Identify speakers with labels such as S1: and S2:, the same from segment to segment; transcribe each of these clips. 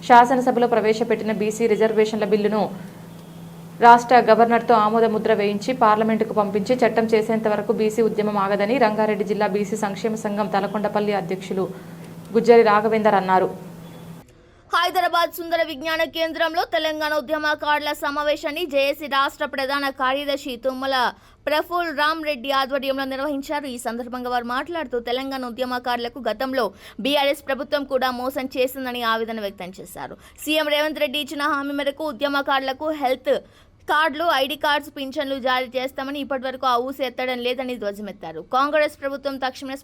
S1: శాసనసభలో ప్రవేశపెట్టిన బీసీ రిజర్వేషన్ల బిల్లును రాష్ట్ర గవర్నర్తో ఆమోద ముద్ర వేయించి పార్లమెంటుకు పంపించి చట్టం చేసేంత వరకు బీసీ ఉద్యమం ఆగదని రంగారెడ్డి జిల్లా బీసీ సంక్షేమ సంఘం తలకొండపల్లి అధ్యక్షులు గుజ్జరి రాఘవేందర్ అన్నారు.
S2: హైదరాబాద్ సుందర విజ్ఞాన కేంద్రంలో తెలంగాణ ఉద్యమకారుల సమావేశాన్ని జేఏసీ రాష్ట్ర ప్రధాన కార్యదర్శి తుమ్మల ప్రఫుల్ రామ్ రెడ్డి ఆధ్వర్యంలో నిర్వహించారు. ఈ సందర్భంగా వారు మాట్లాడుతూ తెలంగాణ ఉద్యమకారులకు గతంలో బీఆర్ఎస్ ప్రభుత్వం కూడా మోసం చేసిందని ఆవేదన వ్యక్తం చేశారు. సీఎం రేవంత్ రెడ్డి ఇచ్చిన హామీ మేరకు ఉద్యమకారులకు హెల్త్ కార్డులు, ఐడి కార్డ్స్, పింఛన్లు జారీ చేస్తామని ఇప్పటి వరకు ఆ ఊసి ఎత్తడం లేదని ధ్వజమెత్తారు. కాంగ్రెస్ ప్రభుత్వం తక్షణమే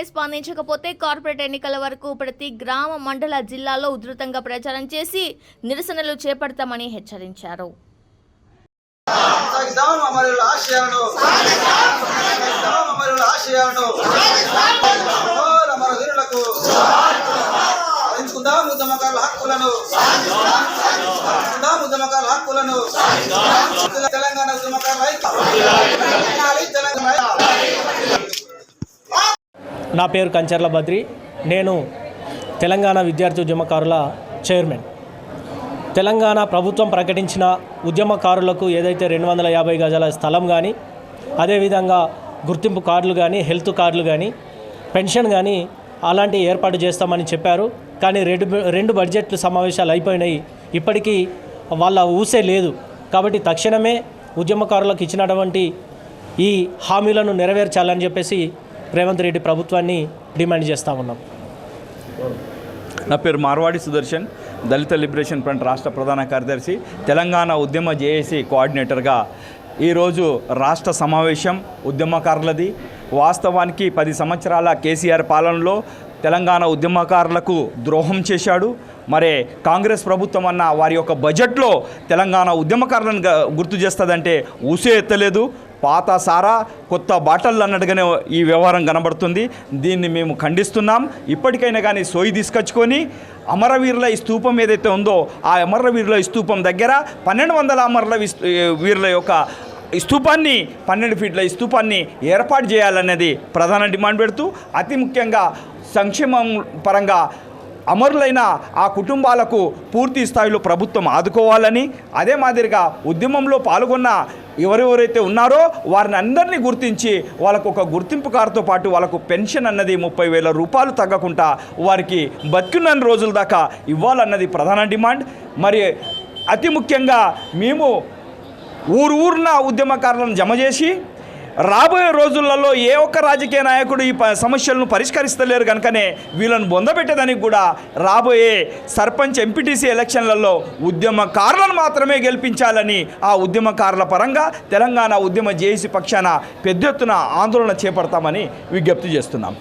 S2: స్పందించకపోతే కార్పొరేట్ ఎన్నికల వరకు ప్రతి గ్రామ, మండల, జిల్లాలో ఉధృతంగా ప్రచారం చేసి నిరసనలు చేపడతామని హెచ్చరించారు.
S3: నా పేరు కంచర్ల బద్రి. నేను తెలంగాణ విద్యార్థి ఉద్యమకారుల చైర్మన్. తెలంగాణ ప్రభుత్వం ప్రకటించిన ఉద్యమకారులకు ఏదైతే 250 గజాల స్థలం కానీ, అదేవిధంగా గుర్తింపు కార్డులు కానీ, హెల్త్ కార్డులు కానీ, పెన్షన్ కానీ అలాంటి ఏర్పాటు చేస్తామని చెప్పారు. కానీ రెండు బడ్జెట్లు సమావేశాలు అయిపోయినాయి, ఇప్పటికీ వాళ్ళ ఊసే లేదు. కాబట్టి తక్షణమే ఉద్యమకారులకు ఇచ్చినటువంటి ఈ హామీలను నెరవేర్చాలని చెప్పేసి రేవంత్ రెడ్డి ప్రభుత్వాన్ని డిమాండ్ చేస్తూ ఉన్నాం.
S4: నా పేరు మార్వాడి సుదర్శన్, దళిత లిబరేషన్ ఫ్రంట్ రాష్ట్ర ప్రధాన కార్యదర్శి, తెలంగాణ ఉద్యమ జేఏసీ కోఆర్డినేటర్గా ఈరోజు రాష్ట్ర సమావేశం ఉద్యమకారులది. వాస్తవానికి 10 సంవత్సరాల కేసీఆర్ పాలనలో తెలంగాణ ఉద్యమకారులకు ద్రోహం చేశాడు. మరే కాంగ్రెస్ ప్రభుత్వం అన్న వారి యొక్క బడ్జెట్లో తెలంగాణ ఉద్యమకారులను గుర్తు చేస్తుందంటే ఊసే ఎత్తలేదు. పాత సారా కొత్త బాటళ్ళు అన్నట్టుగానే ఈ వ్యవహారం కనబడుతుంది. దీన్ని మేము ఖండిస్తున్నాం. ఇప్పటికైనా కానీ సోయి తీసుకొచ్చుకొని అమరవీరుల ఈ స్తూపం ఏదైతే ఉందో ఆ అమరవీరుల స్తూపం దగ్గర 1200 అమరుల వీరుల యొక్క స్తూపాన్ని 12 ఫీట్ల స్తూపాన్ని ఏర్పాటు చేయాలనేది ప్రధాన డిమాండ్ పెడుతూ, అతి ముఖ్యంగా సంక్షేమం పరంగా అమరులైన ఆ కుటుంబాలకు పూర్తి స్థాయిలో ప్రభుత్వం ఆదుకోవాలని, అదే మాదిరిగా ఉద్యమంలో పాల్గొన్న ఎవరెవరైతే ఉన్నారో వారిని అందరినీ గుర్తించి వాళ్ళకు ఒక గుర్తింపు కార్డుతో పాటు వాళ్ళకు పెన్షన్ అన్నది 30,000 రూపాయలు తగ్గకుండా వారికి బతికిన రోజుల దాకా ఇవ్వాలన్నది ప్రధాన డిమాండ్. మరి అతి ముఖ్యంగా మేము ఊరున ఉద్యమకారులను జమ చేసి రాబోయే రోజులలో ఏ ఒక్క రాజకీయ నాయకుడు ఈ సమస్యలను పరిష్కరిస్తలేరు కనుకనే వీళ్ళను బొందబెట్టేదానికి కూడా రాబోయే సర్పంచ్, ఎంపీటీసీ ఎలక్షన్లలో ఉద్యమకారులను మాత్రమే గెలిపించాలని ఆ ఉద్యమకారుల పరంగా తెలంగాణ ఉద్యమ జేఏసీ పక్షాన పెద్ద ఎత్తున ఆందోళన చేపడతామని విజ్ఞప్తి చేస్తున్నాం.